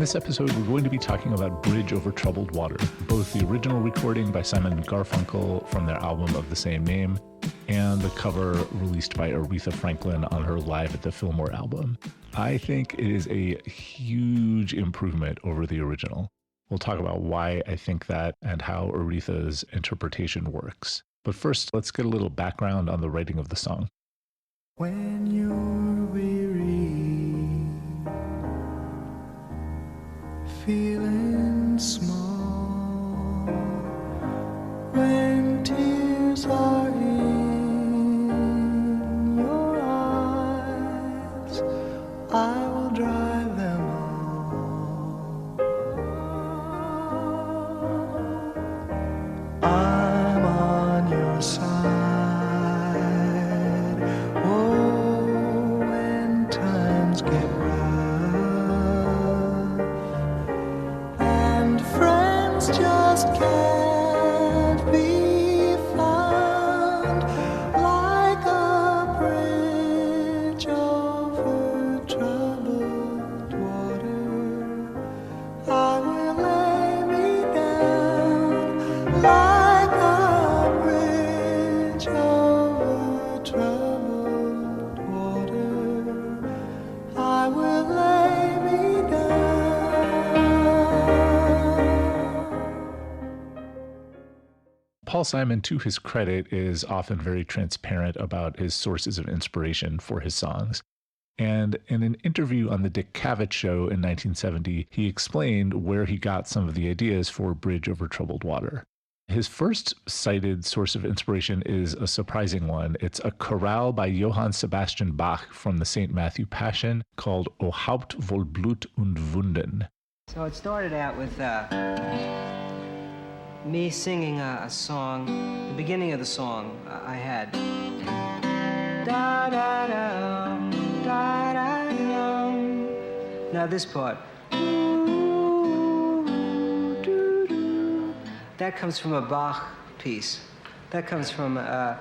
this episode, we're going to be talking about Bridge Over Troubled Water, both the original recording by Simon and Garfunkel from their album of the same name, and the cover released by Aretha Franklin on her Live at the Fillmore album. I think it is a huge improvement over the original. We'll talk about why I think that and how Aretha's interpretation works. But first, let's get a little background on the writing of the song. When you're weary, feeling small, when tears are in your eyes, I will dry them all. I'm on your side. Oh, when times get just can't be found, like a bridge over troubled water. I will lay me down, like a bridge over troubled water. I will lay me down. Paul Simon, to his credit, is often very transparent about his sources of inspiration for his songs. And in an interview on the Dick Cavett Show in 1970, he explained where he got some of the ideas for Bridge Over Troubled Water. His first cited source of inspiration is a surprising one. It's a chorale by Johann Sebastian Bach from the St. Matthew Passion called O Haupt, Voll, Blut, und Wunden. So it started out with me singing a song. The beginning of the song I had. Da da da da da da. Now this part. That comes from a Bach piece. That comes from a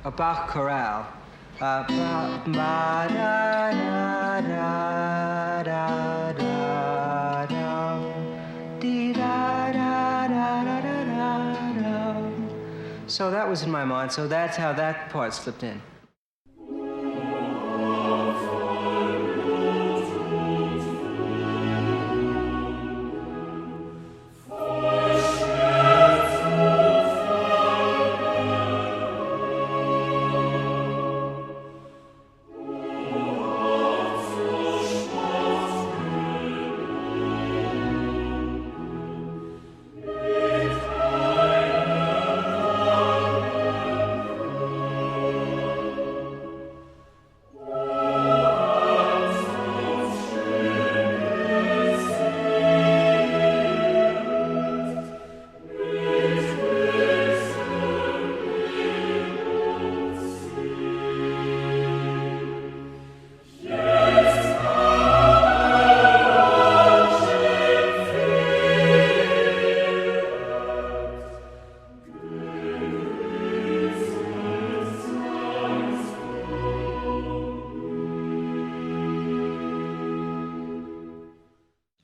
Bach chorale. Ba ba da da da da da da. Dee da da da da da da. So that was in my mind. So that's how that part slipped in.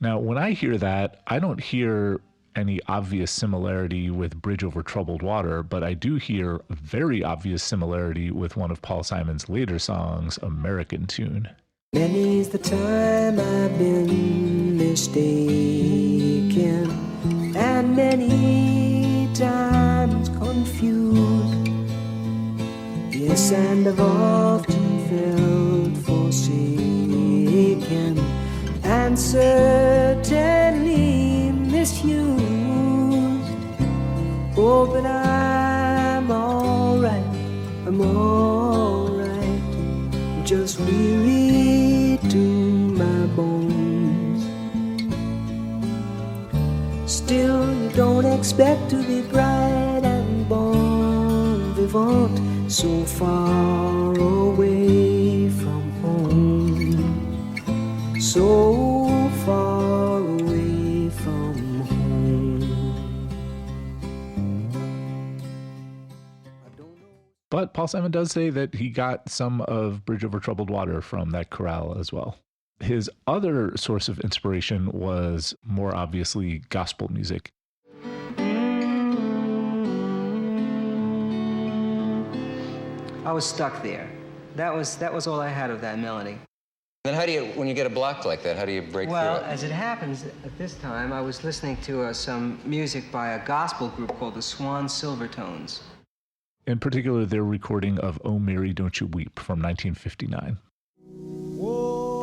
Now, when I hear that, I don't hear any obvious similarity with Bridge Over Troubled Water, but I do hear a very obvious similarity with one of Paul Simon's later songs, American Tune. Many's the time I've been mistaken, and many times confused. Yes, and I've often felt forsaken, and certainly misused. Oh, but I'm alright, I'm alright. I'm just weary to my bones. Still, you don't expect to be bright and bon vivant, so far away from home, so far away from home. But Paul Simon does say that he got some of Bridge Over Troubled Water from that chorale as well. His other source of inspiration was more obviously gospel music. I was stuck there. That was all I had of that melody. Then how do you, when you get a block like that, how do you break Well, through it? as it happens, at this time, I was listening to some music by a gospel group called the Swan Silvertones. In particular, their recording of Oh Mary, Don't You Weep from 1959. Oh,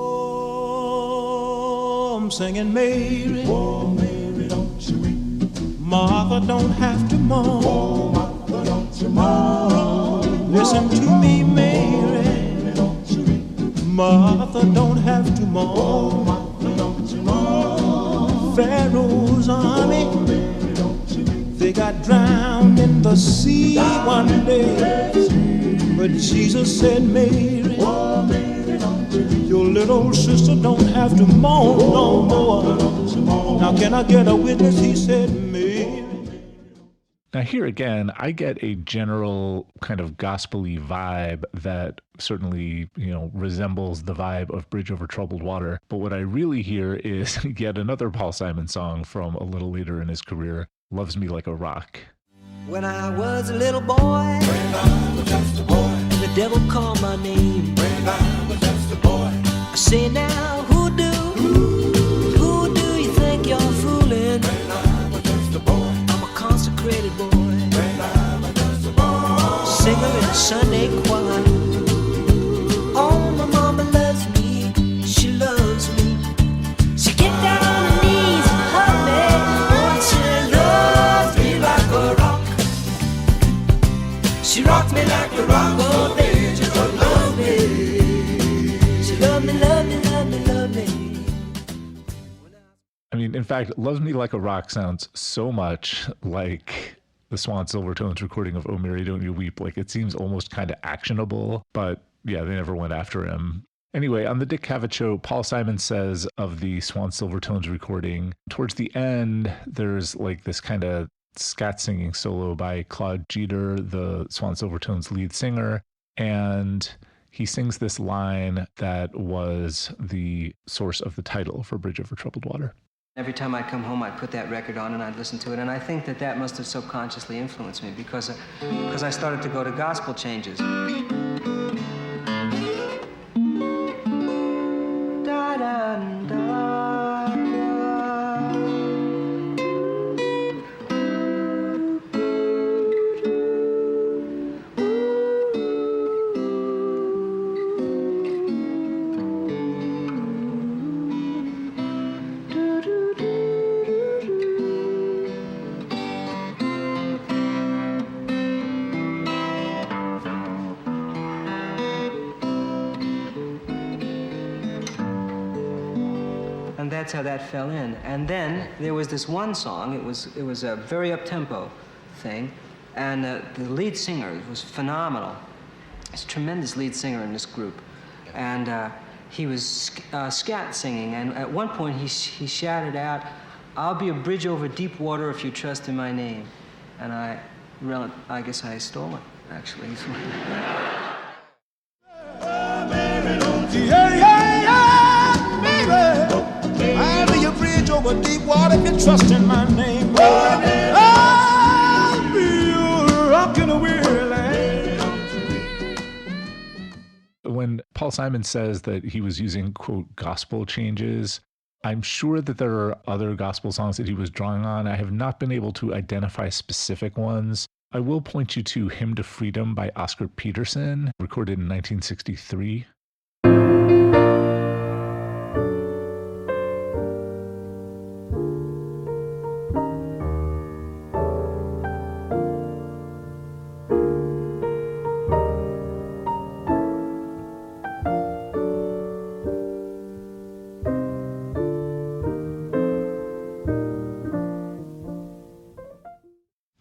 I'm singing Mary. Oh, Mary, don't you weep. Martha don't have to mourn. Oh, Martha, don't you mourn. Listen to me, Mary. Mary, don't you weep. Martha don't have to mourn. Oh, Martha, don't you mourn. Pharaoh's army, oh, Mary, don't you weep. They got drowned in the sea one day. But Jesus said, Mary, oh, Mary, don't you weep. Your little sister don't have to mourn no more. Now can I get a witness? He said, Mary. Now here again, I get a general kind of gospel-y vibe that certainly, resembles the vibe of Bridge Over Troubled Water. But what I really hear is yet another Paul Simon song from a little later in his career, Loves Me Like a Rock. When I was a little boy, when I was just a boy, and the devil called my name. When I was just a boy, I say now, who do you think you're fooling? When I was just a boy, I'm a consecrated boy. When I was just a boy, singer in the Sunday choir. Oh, my mama loves me, she loves me. She get down on her knees and hug me. Oh, she loves me like a rock. She rocked me like a rock, oh baby, she love me. She love me, love me, love me, love me. I mean, in fact, Loves Me Like a Rock sounds so much like the Swan Silvertones recording of Oh Mary, Don't You Weep. Like, it seems almost kind of actionable, but yeah, they never went after him. Anyway, on the Dick Cavett Show, Paul Simon says of the Swan Silvertones recording, towards the end, there's like this kind of scat singing solo by Claude Jeter, the Swan Silvertones lead singer, and he sings this line that was the source of the title for Bridge Over Troubled Water. Every time I'd come home, I'd put that record on and I'd listen to it, and I think that must have subconsciously influenced me because I started to go to gospel changes. That's how that fell in. And then there was this one song. It was a very up-tempo thing, and the lead singer was phenomenal. He's a tremendous lead singer in this group, and he was scat singing. And at one point he shouted out, "I'll be a bridge over deep water if you trust in my name." And I guess I stole it, actually. I'll be a bridge over deep water if you trust in my name. I'll be a rock in a weary land. When Paul Simon says that he was using, quote, gospel changes, I'm sure that there are other gospel songs that he was drawing on. I have not been able to identify specific ones. I will point you to Hymn to Freedom by Oscar Peterson, recorded in 1963.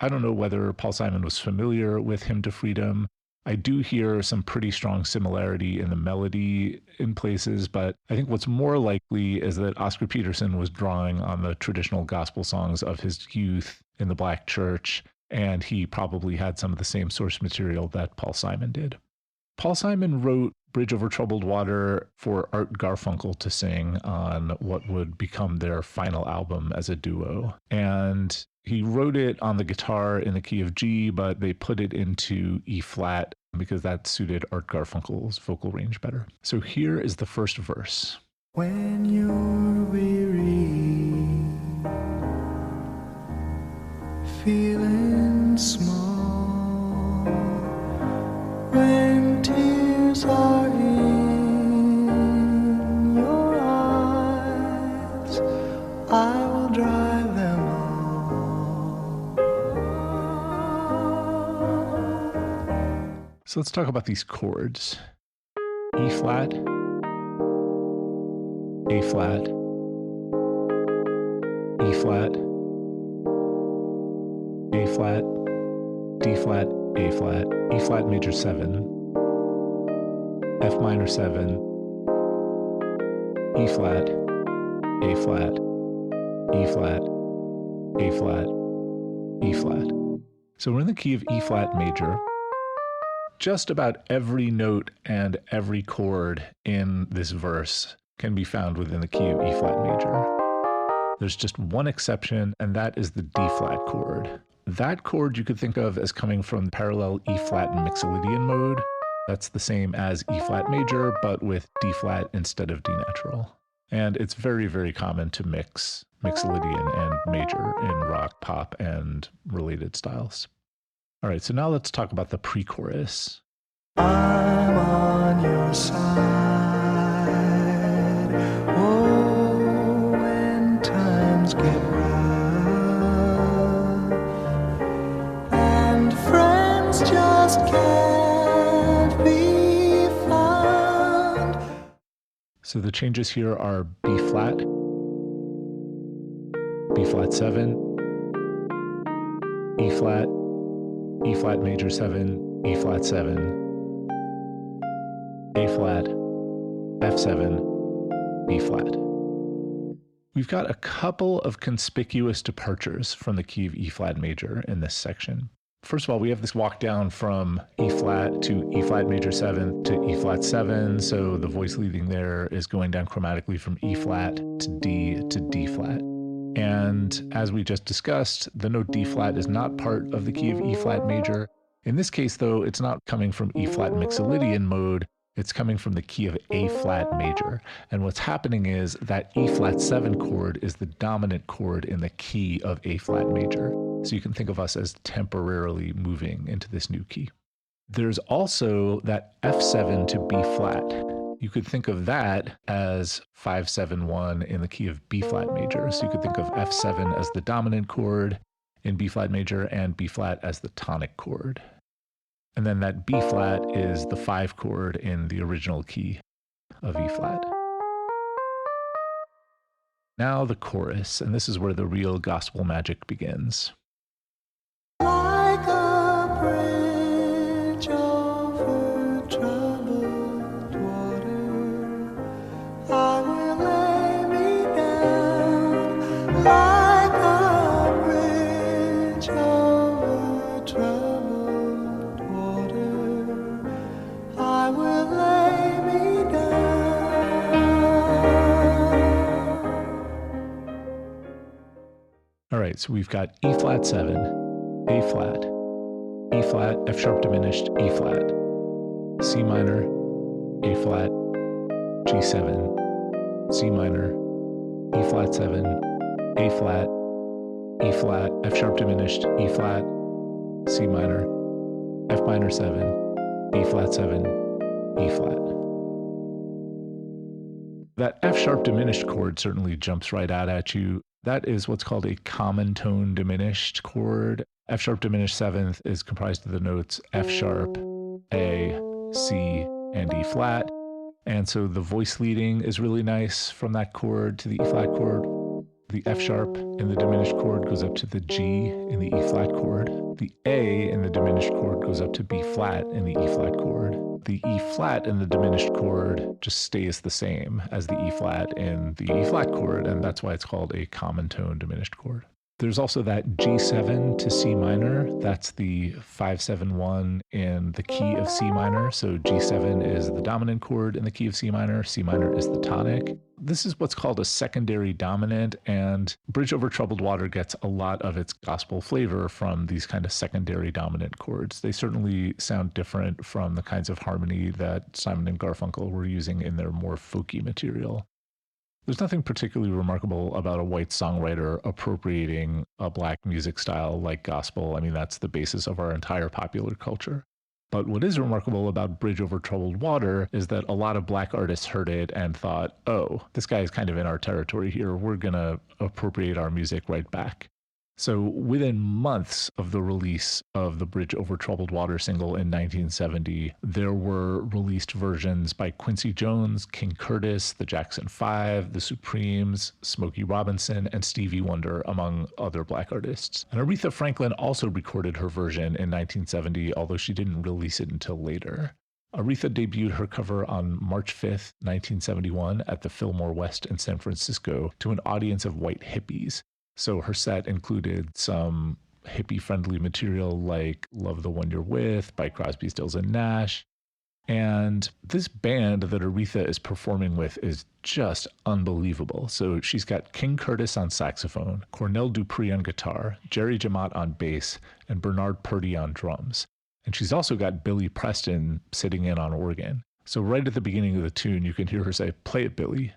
I don't know whether Paul Simon was familiar with Hymn to Freedom. I do hear some pretty strong similarity in the melody in places, but I think what's more likely is that Oscar Peterson was drawing on the traditional gospel songs of his youth in the Black church, and he probably had some of the same source material that Paul Simon did. Paul Simon wrote Bridge Over Troubled Water for Art Garfunkel to sing on what would become their final album as a duo. And he wrote it on the guitar in the key of G, but they put it into E flat because that suited Art Garfunkel's vocal range better. So here is the first verse. When you're weary, feeling small, when tears are in your eyes, I will dry them all. So let's talk about these chords. E flat, A flat, E flat, A flat, D flat, A flat, E flat major 7, F minor 7, E flat, A flat, E flat, A flat, E flat. So we're in the key of E flat major. Just about every note and every chord in this verse can be found within the key of E flat major. There's just one exception, and that is the D flat chord. That chord you could think of as coming from parallel E flat Mixolydian mode. That's the same as E flat major, but with D flat instead of D natural. And it's very, very common to mix Mixolydian and major in rock, pop, and related styles. All right, so now let's talk about the pre-chorus. I'm on your side. Oh, when times get rough and friends just can't be found. So the changes here are B flat, B flat 7, E flat, E flat major 7, E flat 7, A flat, F7, B flat. We've got a couple of conspicuous departures from the key of E flat major in this section. First of all, we have this walk down from E flat to E flat major 7 to E flat 7. So the voice leading there is going down chromatically from E flat to D flat. And as we just discussed, the note D flat is not part of the key of E flat major. In this case, though, it's not coming from E flat Mixolydian mode. It's coming from the key of A flat major. And what's happening is that E flat 7 chord is the dominant chord in the key of A flat major. So you can think of us as temporarily moving into this new key. There's also that F7 to B flat. You could think of that as 5-7-1 in the key of B flat major. So you could think of F7 as the dominant chord in B flat major and B flat as the tonic chord. And then that B flat is the 5 chord in the original key of E flat. Now the chorus, and this is where the real gospel magic begins. Like a bridge over troubled water, I will lay me down. Like a bridge over troubled water, I will lay me down. All right, so we've got E flat 7, A flat, E flat, F sharp diminished, E flat, C minor, A flat, G7, C minor, E flat 7, A flat, E flat, F sharp diminished, E flat, C minor, F minor 7, E flat 7, E flat. That F sharp diminished chord certainly jumps right out at you. That is what's called a common tone diminished chord. F sharp diminished 7th is comprised of the notes F sharp, A, C, and E flat. And so the voice leading is really nice from that chord to the E flat chord. The F sharp in the diminished chord goes up to the G in the E flat chord. The A in the diminished chord goes up to B flat in the E flat chord. The E flat in the diminished chord just stays the same as the E flat in the E flat chord, and that's why it's called a common tone diminished chord. There's also that G7 to C minor. That's the 5-7-1 in the key of C minor. So G7 is the dominant chord in the key of C minor is the tonic. This is what's called a secondary dominant, and Bridge Over Troubled Water gets a lot of its gospel flavor from these kind of secondary dominant chords. They certainly sound different from the kinds of harmony that Simon and Garfunkel were using in their more folky material. There's nothing particularly remarkable about a white songwriter appropriating a black music style like gospel. I mean, that's the basis of our entire popular culture. But what is remarkable about Bridge Over Troubled Water is that a lot of black artists heard it and thought, oh, this guy is kind of in our territory here. We're going to appropriate our music right back. So within months of the release of the Bridge Over Troubled Water single in 1970, there were released versions by Quincy Jones, King Curtis, the Jackson 5, the Supremes, Smokey Robinson, and Stevie Wonder, among other black artists. And Aretha Franklin also recorded her version in 1970, although she didn't release it until later. Aretha debuted her cover on March 5th, 1971 at the Fillmore West in San Francisco to an audience of white hippies. So her set included some hippie-friendly material like Love the One You're With by Crosby, Stills, and Nash. And this band that Aretha is performing with is just unbelievable. So she's got King Curtis on saxophone, Cornell Dupree on guitar, Jerry Jamot on bass, and Bernard Purdy on drums. And she's also got Billy Preston sitting in on organ. So right at the beginning of the tune, you can hear her say, "Play it, Billy."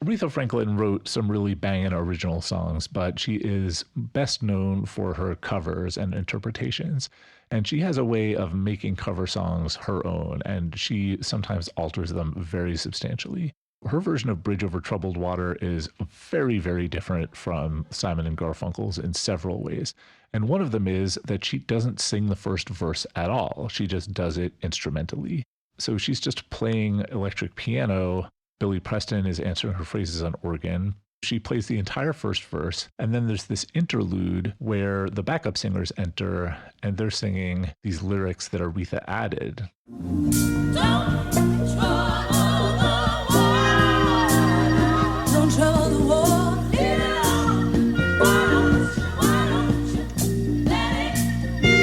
Aretha Franklin wrote some really banging original songs, but she is best known for her covers and interpretations. And she has a way of making cover songs her own, and she sometimes alters them very substantially. Her version of Bridge Over Troubled Water is very, very different from Simon and Garfunkel's in several ways. And one of them is that she doesn't sing the first verse at all. She just does it instrumentally. So she's just playing electric piano. Billy Preston is answering her phrases on organ. She plays the entire first verse, and then there's this interlude where the backup singers enter, and they're singing these lyrics that Aretha added. Don't trouble the water. Don't trouble the water. Why don't you let it be?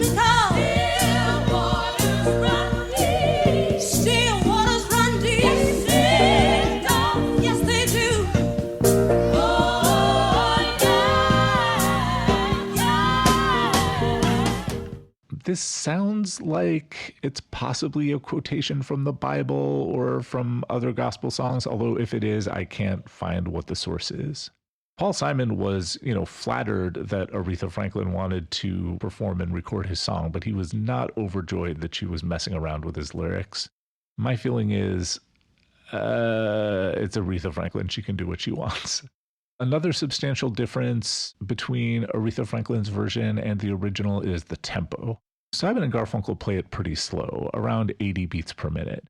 Still waters run deep. Still waters run deep. Yes, they do. Yes, they do. Oh, yeah, yeah. This sounds like it's possibly a quotation from the Bible or from other gospel songs, although if it is, I can't find what the source is. Paul Simon was, flattered that Aretha Franklin wanted to perform and record his song, but he was not overjoyed that she was messing around with his lyrics. My feeling is, it's Aretha Franklin. She can do what she wants. Another substantial difference between Aretha Franklin's version and the original is the tempo. Simon and Garfunkel play it pretty slow, around 80 beats per minute.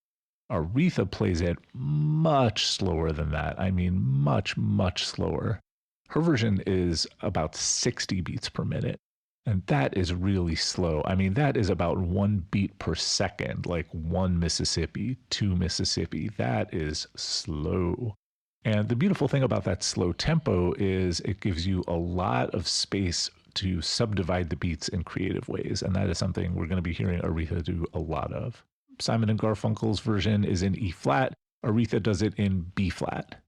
Aretha plays it much slower than that. I mean, much, much slower. Her version is about 60 beats per minute. And that is really slow. I mean, that is about 1 beat per second, like 1 Mississippi, 2 Mississippi. That is slow. And the beautiful thing about that slow tempo is it gives you a lot of space to subdivide the beats in creative ways. And that is something we're going to be hearing Aretha do a lot of. Simon and Garfunkel's version is in E flat. Aretha does it in B flat.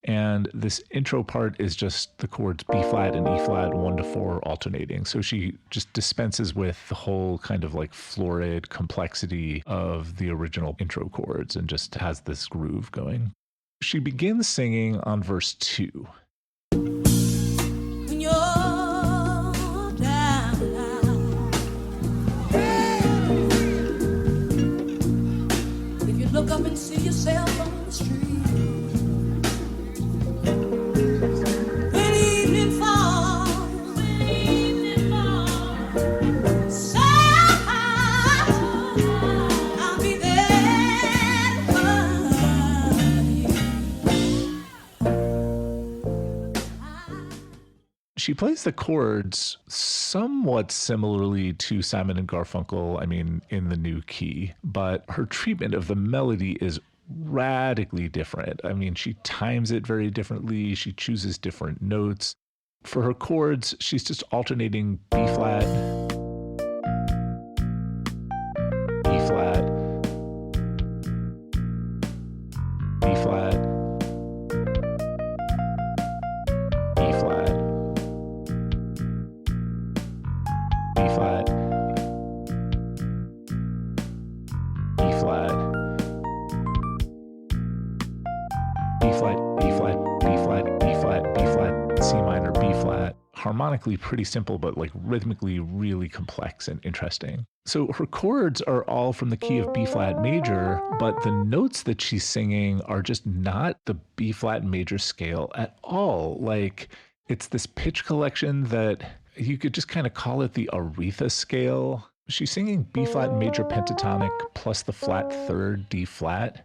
And this intro part is just the chords B flat and E flat, 1 to 4 alternating. So she just dispenses with the whole kind of like florid complexity of the original intro chords and just has this groove going. She begins singing on verse 2. When you're down, if you look up and see yourself on the street, when evening falls, say I'll be there for you. She plays the chords somewhat similarly to Simon and Garfunkel, I mean, in the new key, but her treatment of the melody is radically different. I mean, she times it very differently. She chooses different notes. For her chords, she's just alternating B flat, E flat, B flat, E flat, B flat, E flat, B flat, E flat, B flat, E flat, B flat, C minor, B flat. Harmonically pretty simple, but like rhythmically really complex and interesting. So her chords are all from the key of B flat major, but the notes that she's singing are just not the B flat major scale at all. Like it's this pitch collection that you could just kind of call it the Aretha scale. She's singing B flat major pentatonic plus the flat third D flat.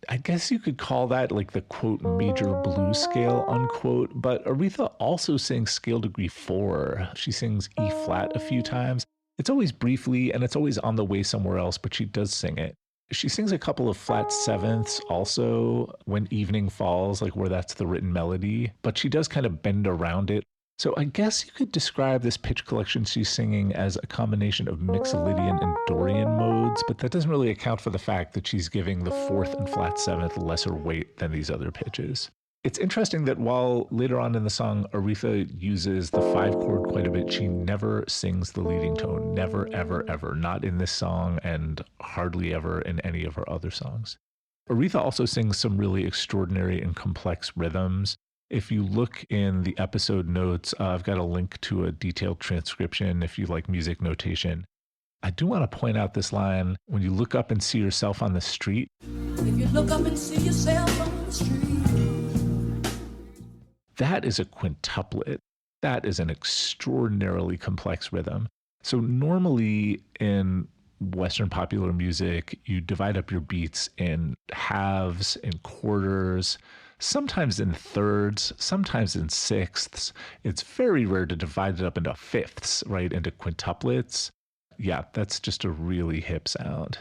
I guess you could call that like the quote major blues scale unquote, but Aretha also sings scale degree 4. She sings E flat a few times. It's always briefly and it's always on the way somewhere else, but she does sing it. She sings a couple of flat sevenths also when evening falls, like where that's the written melody, but she does kind of bend around it. So I guess you could describe this pitch collection she's singing as a combination of Mixolydian and Dorian modes, but that doesn't really account for the fact that she's giving the fourth and flat seventh lesser weight than these other pitches. It's interesting that while later on in the song, Aretha uses the 5-chord quite a bit, she never sings the leading tone. Never, ever, ever. Not in this song and hardly ever in any of her other songs. Aretha also sings some really extraordinary and complex rhythms. If you look in the episode notes, I've got a link to a detailed transcription if you like music notation. I do want to point out this line, when you look up and see yourself on the street. If you look up and see yourself on the street. That is a quintuplet. That is an extraordinarily complex rhythm. So normally in Western popular music, you divide up your beats in halves, in quarters, sometimes in thirds, sometimes in sixths. It's very rare to divide it up into fifths, right, into quintuplets. Yeah, that's just a really hip sound.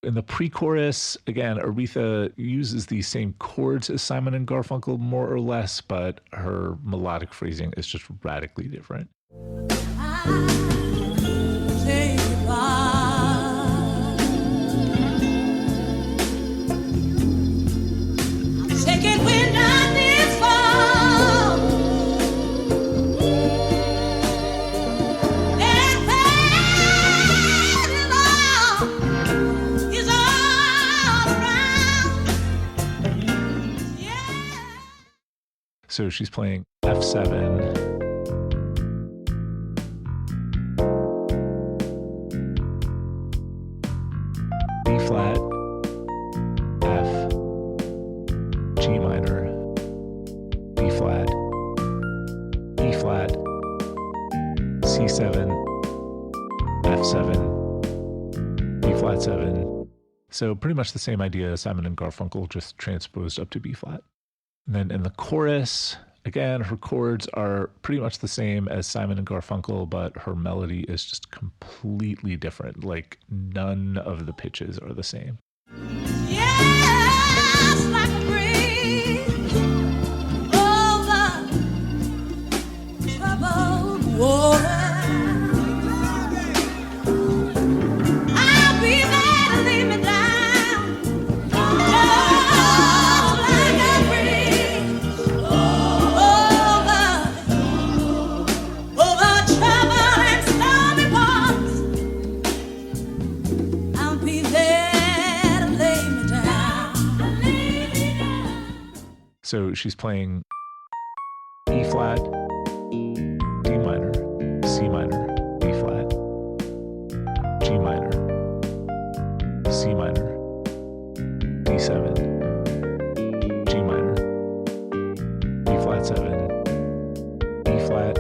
In the pre-chorus, again, Aretha uses these same chords as Simon and Garfunkel, more or less, but her melodic phrasing is just radically different. So she's playing F7, B flat, F, G minor, B flat, E flat, C7, F7, B flat 7. So pretty much the same idea as Simon and Garfunkel, just transposed up to B flat. And then in the chorus, Again, her chords are pretty much the same as Simon and Garfunkel, but her melody is just completely different. Like none of the pitches are the same. Yes, like a breeze over troubled water. I'll be there to lead me down. Just like a breeze over troubled and stormy waters. I'll be there to lay me down. So she's playing E flat, D minor, C minor, B flat, G minor, C minor, D7, G minor, B flat 7, E flat,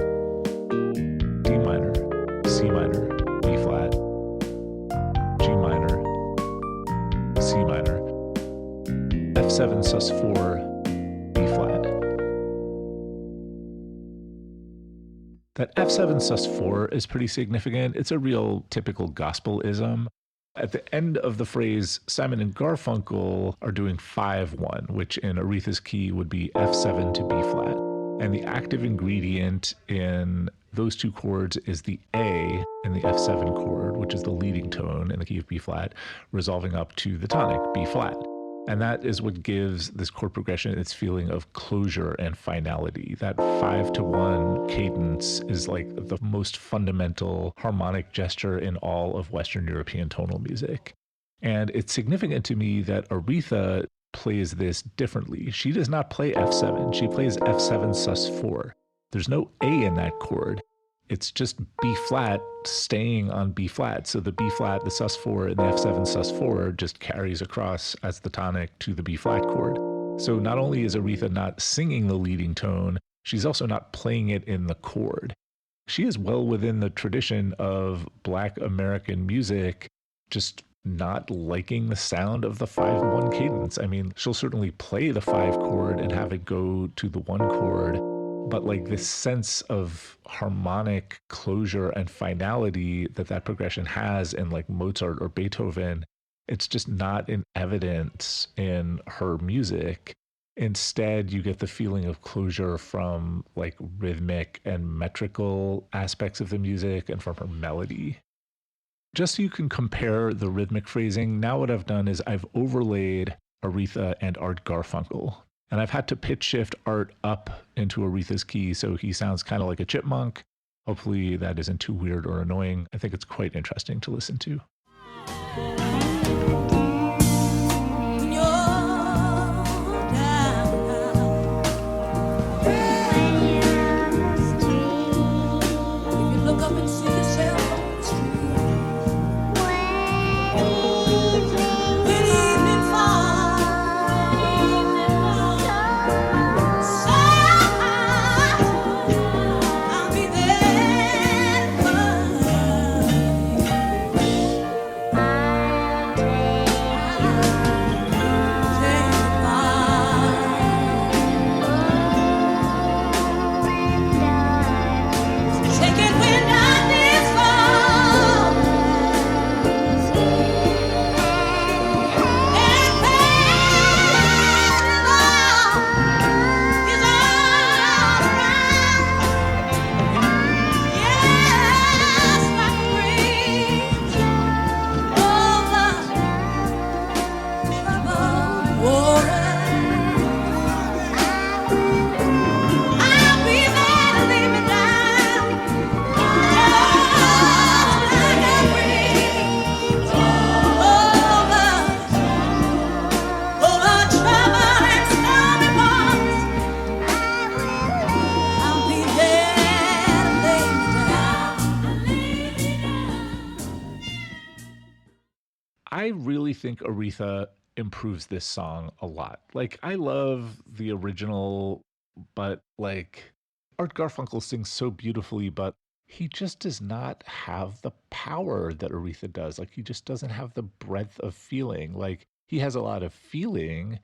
D minor, C minor, B flat, G minor, C minor, F7 sus 4, B flat. That F7 sus 4 is pretty significant. It's a real typical gospel-ism. At the end of the phrase, Simon and Garfunkel are doing 5-1, which in Aretha's key would be F7 to B flat. And the active ingredient in those two chords is the A in the F7 chord, which is the leading tone in the key of B flat, resolving up to the tonic, B flat. And that is what gives this chord progression its feeling of closure and finality. That 5-1 cadence is like the most fundamental harmonic gesture in all of Western European tonal music. And it's significant to me that Aretha plays this differently. She does not play F7. She plays F7 sus 4. There's no A in that chord. It's just B flat staying on B flat. So the B flat, the sus 4, and the F7 sus 4 just carries across as the tonic to the B flat chord. So not only is Aretha not singing the leading tone, she's also not playing it in the chord. She is well within the tradition of Black American music, just not liking the sound of the 5-1 cadence. I mean, she'll certainly play the 5 chord and have it go to the 1 chord, but like this sense of harmonic closure and finality that progression has in like Mozart or Beethoven, it's just not in evidence in her music. Instead, you get the feeling of closure from like rhythmic and metrical aspects of the music and from her melody. Just so you can compare the rhythmic phrasing, now what I've done is I've overlaid Aretha and Art Garfunkel. And I've had to pitch shift Art up into Aretha's key so he sounds kind of like a chipmunk. Hopefully that isn't too weird or annoying. I think it's quite interesting to listen to. I really think Aretha improves this song a lot. Like, I love the original, but like, Art Garfunkel sings so beautifully, but he just does not have the power that Aretha does. Like, he just doesn't have the breadth of feeling. Like, he has a lot of feeling,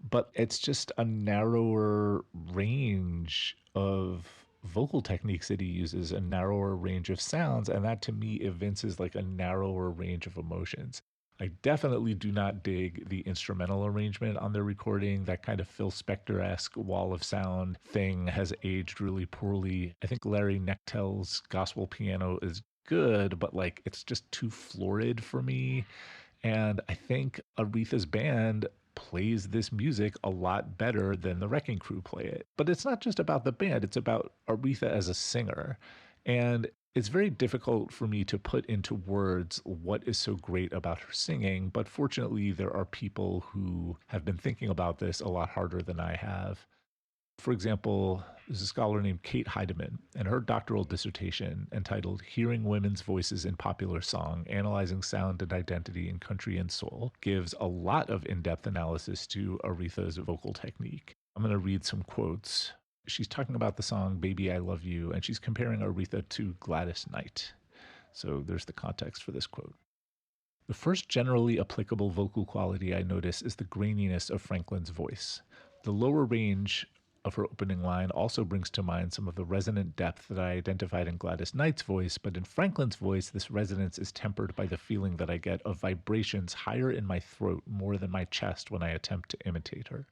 but it's just a narrower range of vocal techniques that he uses, a narrower range of sounds, and that to me evinces like a narrower range of emotions. I definitely do not dig the instrumental arrangement on their recording. That kind of Phil Spector-esque wall of sound thing has aged really poorly. I think Larry Knechtel's gospel piano is good, but like it's just too florid for me. And I think Aretha's band plays this music a lot better than the Wrecking Crew play it. But it's not just about the band, it's about Aretha as a singer. And it's very difficult for me to put into words what is so great about her singing, but fortunately, there are people who have been thinking about this a lot harder than I have. For example, there's a scholar named Kate Heidemann, and her doctoral dissertation entitled Hearing Women's Voices in Popular Song, Analyzing Sound and Identity in Country and Soul, gives a lot of in-depth analysis to Aretha's vocal technique. I'm going to read some quotes. She's talking about the song Baby I Love You, and she's comparing Aretha to Gladys Knight. So there's the context for this quote. The first generally applicable vocal quality I notice is the graininess of Franklin's voice. The lower range of her opening line also brings to mind some of the resonant depth that I identified in Gladys Knight's voice, but in Franklin's voice, this resonance is tempered by the feeling that I get of vibrations higher in my throat more than my chest when I attempt to imitate her.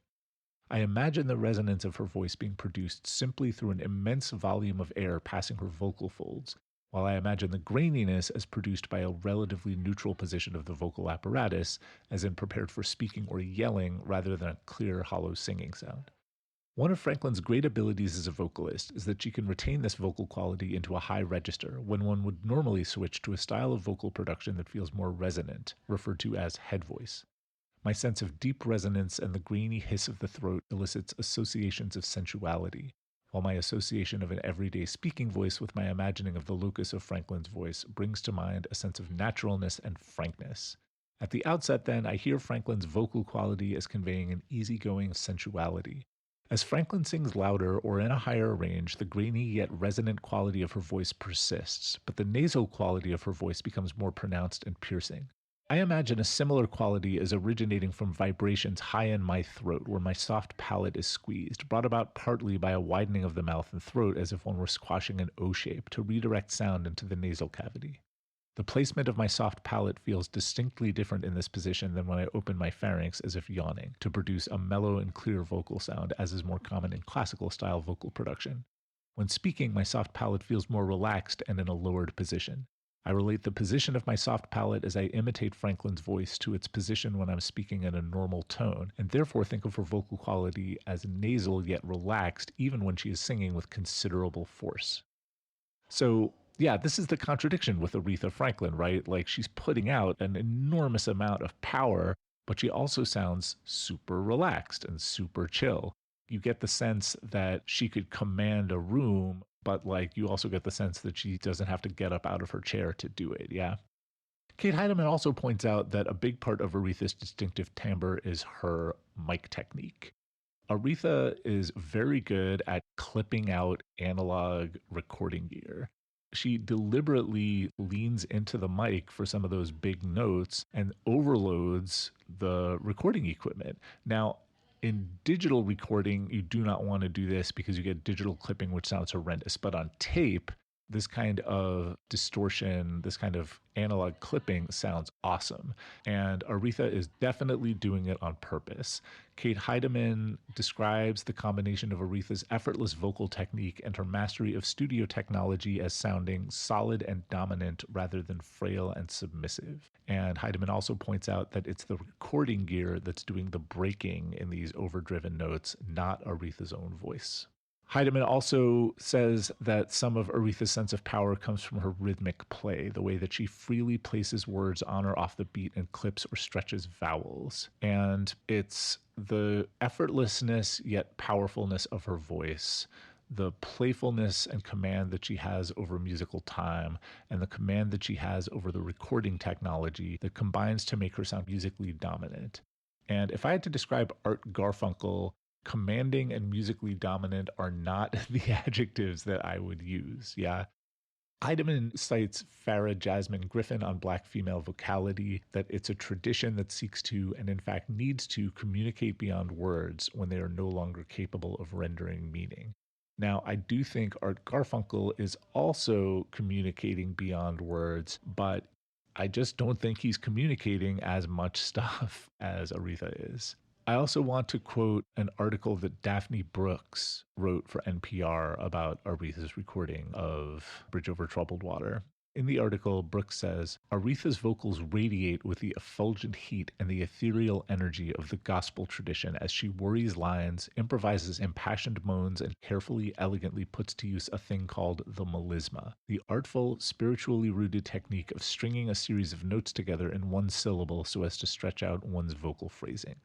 I imagine the resonance of her voice being produced simply through an immense volume of air passing her vocal folds, while I imagine the graininess as produced by a relatively neutral position of the vocal apparatus, as in prepared for speaking or yelling rather than a clear, hollow singing sound. One of Franklin's great abilities as a vocalist is that she can retain this vocal quality into a high register when one would normally switch to a style of vocal production that feels more resonant, referred to as head voice. My sense of deep resonance and the grainy hiss of the throat elicits associations of sensuality, while my association of an everyday speaking voice with my imagining of the locus of Franklin's voice brings to mind a sense of naturalness and frankness. At the outset, then, I hear Franklin's vocal quality as conveying an easygoing sensuality. As Franklin sings louder or in a higher range, the grainy yet resonant quality of her voice persists, but the nasal quality of her voice becomes more pronounced and piercing. I imagine a similar quality as originating from vibrations high in my throat, where my soft palate is squeezed, brought about partly by a widening of the mouth and throat as if one were squashing an O shape to redirect sound into the nasal cavity. The placement of my soft palate feels distinctly different in this position than when I open my pharynx as if yawning, to produce a mellow and clear vocal sound, as is more common in classical style vocal production. When speaking, my soft palate feels more relaxed and in a lowered position. I relate the position of my soft palate as I imitate Franklin's voice to its position when I'm speaking in a normal tone, and therefore think of her vocal quality as nasal yet relaxed even when she is singing with considerable force. So, yeah, this is the contradiction with Aretha Franklin, right? Like, she's putting out an enormous amount of power, but she also sounds super relaxed and super chill. You get the sense that she could command a room, but like you also get the sense that she doesn't have to get up out of her chair to do it, yeah? Kate Heidemann also points out that a big part of Aretha's distinctive timbre is her mic technique. Aretha is very good at clipping out analog recording gear. She deliberately leans into the mic for some of those big notes and overloads the recording equipment. Now, in digital recording, you do not want to do this because you get digital clipping, which sounds horrendous. But on tape, this kind of distortion, this kind of analog clipping sounds awesome. And Aretha is definitely doing it on purpose. Kate Heidemann describes the combination of Aretha's effortless vocal technique and her mastery of studio technology as sounding solid and dominant rather than frail and submissive. And Heidemann also points out that it's the recording gear that's doing the breaking in these overdriven notes, not Aretha's own voice. Heidemann also says that some of Aretha's sense of power comes from her rhythmic play, the way that she freely places words on or off the beat and clips or stretches vowels. And it's the effortlessness yet powerfulness of her voice, the playfulness and command that she has over musical time, and the command that she has over the recording technology that combines to make her sound musically dominant. And if I had to describe Art Garfunkel, commanding and musically dominant are not the adjectives that I would use. Yeah. Eidemann cites Farah Jasmine Griffin on Black female vocality, that it's a tradition that seeks to, and in fact needs to, communicate beyond words when they are no longer capable of rendering meaning. Now, I do think Art Garfunkel is also communicating beyond words, but I just don't think he's communicating as much stuff as Aretha is. I also want to quote an article that Daphne Brooks wrote for NPR about Aretha's recording of Bridge Over Troubled Water. In the article, Brooks says, Aretha's vocals radiate with the effulgent heat and the ethereal energy of the gospel tradition as she worries lines, improvises impassioned moans, and carefully, elegantly puts to use a thing called the melisma, the artful, spiritually rooted technique of stringing a series of notes together in one syllable so as to stretch out one's vocal phrasing.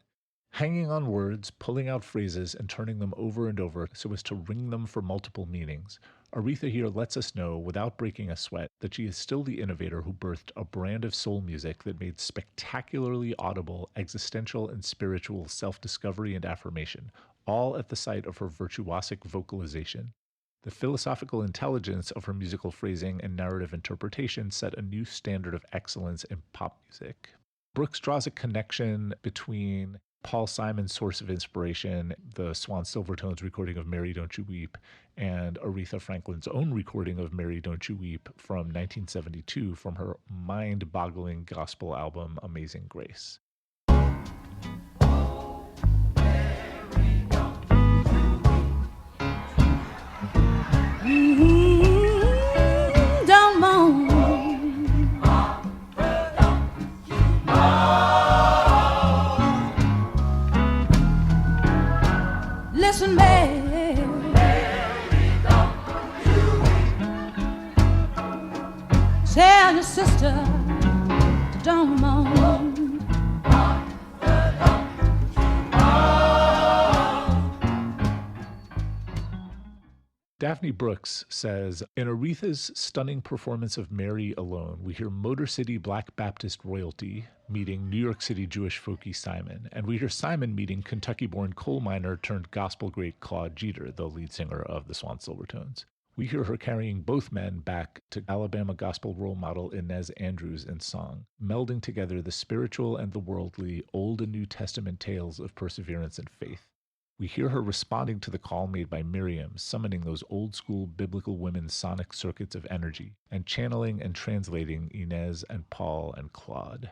Hanging on words, pulling out phrases, and turning them over and over so as to ring them for multiple meanings. Aretha here lets us know, without breaking a sweat, that she is still the innovator who birthed a brand of soul music that made spectacularly audible, existential, and spiritual self-discovery and affirmation, all at the site of her virtuosic vocalization. The philosophical intelligence of her musical phrasing and narrative interpretation set a new standard of excellence in pop music. Brooks draws a connection between Paul Simon's source of inspiration, the Swan Silvertones recording of Mary Don't You Weep, and Aretha Franklin's own recording of Mary Don't You Weep from 1972 from her mind-boggling gospel album Amazing Grace. Don't moan. Listen, Mary, tell your sister to don't moan. Daphne Brooks says, in Aretha's stunning performance of Mary alone, we hear Motor City Black Baptist royalty meeting New York City Jewish folkie Simon, and we hear Simon meeting Kentucky-born coal miner turned gospel great Claude Jeter, the lead singer of the Swan Silvertones. We hear her carrying both men back to Alabama gospel role model Inez Andrews in song, melding together the spiritual and the worldly, Old and New Testament tales of perseverance and faith. We hear her responding to the call made by Miriam, summoning those old-school biblical women's sonic circuits of energy, and channeling and translating Inez and Paul and Claude.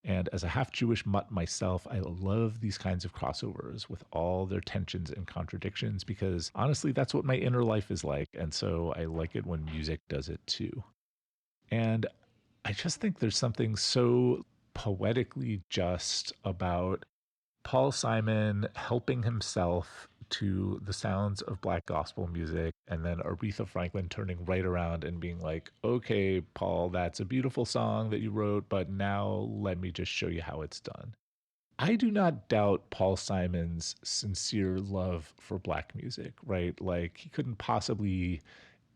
And as a half-Jewish mutt myself, I love these kinds of crossovers with all their tensions and contradictions because, honestly, that's what my inner life is like, and so I like it when music does it too. And I just think there's something so poetically just about Paul Simon helping himself to the sounds of Black gospel music, and then Aretha Franklin turning right around and being like, okay, Paul, that's a beautiful song that you wrote, but now let me just show you how it's done. I do not doubt Paul Simon's sincere love for Black music, right? Like, he couldn't possibly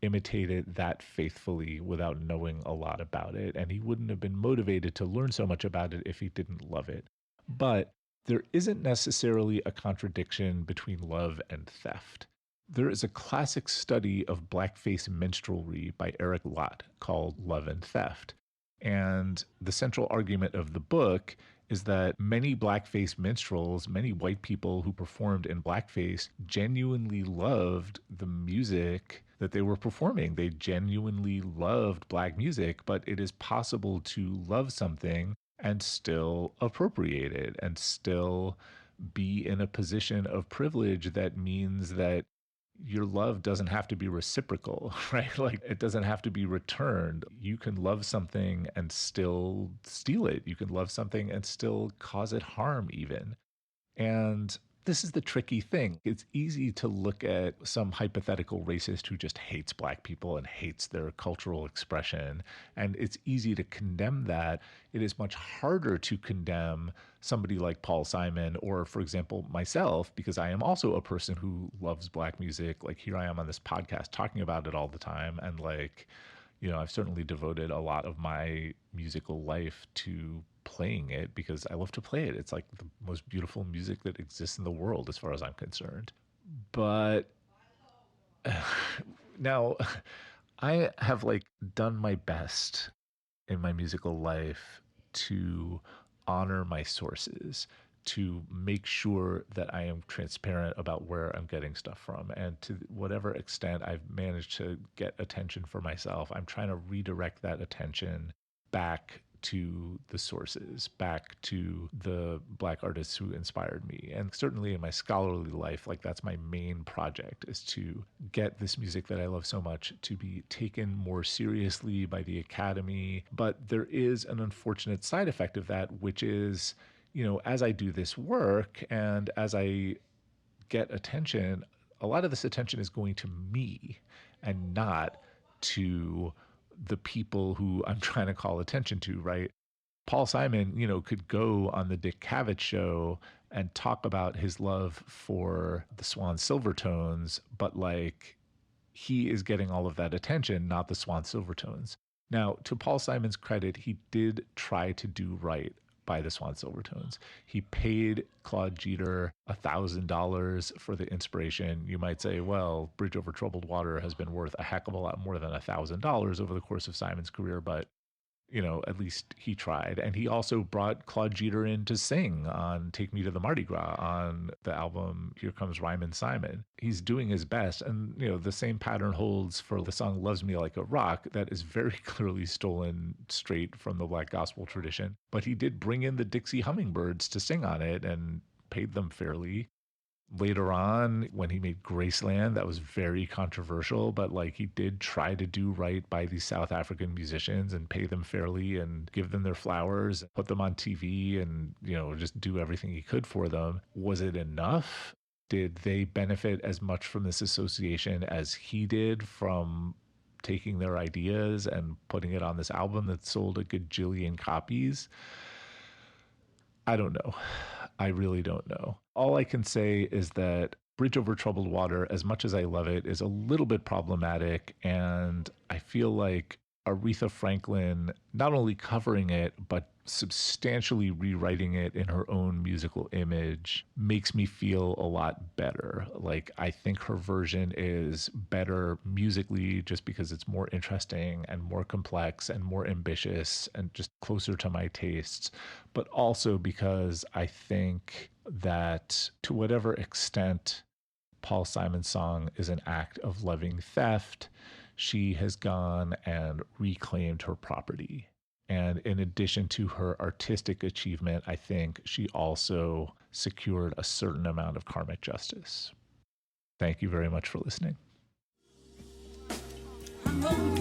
imitate it that faithfully without knowing a lot about it, and he wouldn't have been motivated to learn so much about it if he didn't love it. But there isn't necessarily a contradiction between love and theft. There is a classic study of blackface minstrelsy by Eric Lott called Love and Theft. And the central argument of the book is that many blackface minstrels, many white people who performed in blackface, genuinely loved the music that they were performing. They genuinely loved Black music, but it is possible to love something and still appropriate it and still be in a position of privilege that means that your love doesn't have to be reciprocal, right? Like, it doesn't have to be returned. You can love something and still steal it. You can love something and still cause it harm even. And this is the tricky thing. It's easy to look at some hypothetical racist who just hates Black people and hates their cultural expression, and it's easy to condemn that. It is much harder to condemn somebody like Paul Simon or, for example, myself, because I am also a person who loves Black music. Like, here I am on this podcast talking about it all the time, and like, you know, I've certainly devoted a lot of my musical life to playing it because I love to play it. It's like the most beautiful music that exists in the world as far as I'm concerned. But now I have like done my best in my musical life to honor my sources, to make sure that I am transparent about where I'm getting stuff from. And to whatever extent I've managed to get attention for myself, I'm trying to redirect that attention back to the sources, back to the Black artists who inspired me. And certainly in my scholarly life, like that's my main project, is to get this music that I love so much to be taken more seriously by the Academy. But there is an unfortunate side effect of that, which is, as I do this work and as I get attention, a lot of this attention is going to me and not to the people who I'm trying to call attention to, right? Paul Simon, could go on the Dick Cavett show and talk about his love for the Swan Silvertones, but like he is getting all of that attention, not the Swan Silvertones. Now, to Paul Simon's credit, he did try to do right by the Swan Silvertones. He paid Claude Jeter $1,000 for the inspiration. You might say, well, Bridge Over Troubled Water has been worth a heck of a lot more than $1,000 over the course of Simon's career, but at least he tried. And he also brought Claude Jeter in to sing on Take Me to the Mardi Gras on the album Here Comes Ryman Simon. He's doing his best. And, the same pattern holds for the song Loves Me Like a Rock that is very clearly stolen straight from the Black gospel tradition. But he did bring in the Dixie Hummingbirds to sing on it and paid them fairly. Later on, when he made Graceland, that was very controversial, but like he did try to do right by these South African musicians and pay them fairly and give them their flowers, put them on TV and, just do everything he could for them. Was it enough? Did they benefit as much from this association as he did from taking their ideas and putting it on this album that sold a gajillion copies? I don't know. I really don't know. All I can say is that Bridge Over Troubled Water, as much as I love it, is a little bit problematic. And I feel like Aretha Franklin not only covering it, but substantially rewriting it in her own musical image makes me feel a lot better. Like, I think her version is better musically just because it's more interesting and more complex and more ambitious and just closer to my tastes, but also because I think that to whatever extent Paul Simon's song is an act of loving theft, she has gone and reclaimed her property. And in addition to her artistic achievement, I think she also secured a certain amount of karmic justice. Thank you very much for listening. I'm gonna